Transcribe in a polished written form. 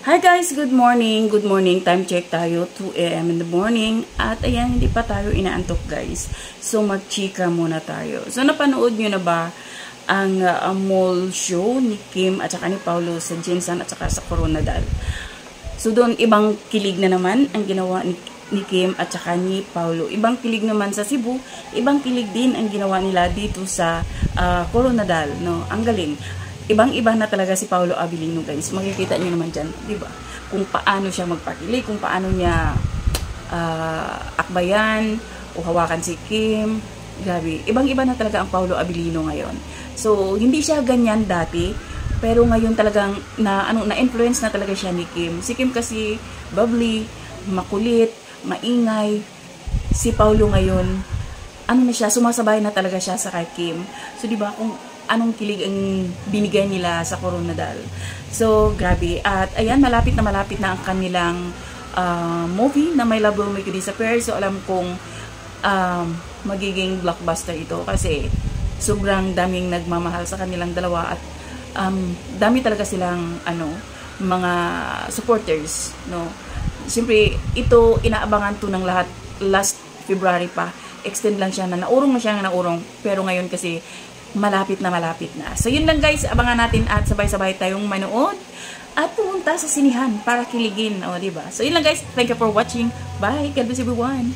Hi guys, good morning. Good morning. Time check tayo, 2 AM in the morning. At ayan, hindi pa tayo inaantok guys. So magchika muna tayo. So napanood nyo na ba ang mall show ni Kim at saka ni Paulo sa Jinsan at saka sa Coronadal? So doon ibang kilig na naman ang ginawa ni Kim at saka ni Paulo. Ibang kilig naman sa Cebu, ibang kilig din ang ginawa nila dito sa Coronadal, no? Ang galing. Ibang-iba na talaga si Paulo Abilino guys. Makikita niyo naman dyan, di ba? Kung paano siya magpakilig, kung paano niya akbayan o hawakan si Kim. Grabe, ibang-iba na talaga ang Paulo Abilino ngayon. So, hindi siya ganyan dati, pero ngayon talagang na-influence na talaga siya ni Kim. Si Kim kasi bubbly, makulit, maingay. Si Paulo ngayon, ano na siya, sumasabay na talaga siya sa kay Kim. So, di ba, kung anong kilig ang binigay nila sa Coronadal. So, grabe. At ayan, malapit na ang kanilang movie na My Love Will Make You Disappear. So, alam kong magiging blockbuster ito kasi sobrang daming nagmamahal sa kanilang dalawa at dami talaga silang mga supporters, no. Siyempre, ito inaabangan to ng lahat last February pa. Extend lang siya na naurong na siya na naurong. Pero ngayon kasi malapit na. So, yun lang guys. Abangan natin at sabay-sabay tayong manood at pumunta sa sinihan para kiligin. O, diba? So, yun lang guys. Thank you for watching. Bye. God bless everyone.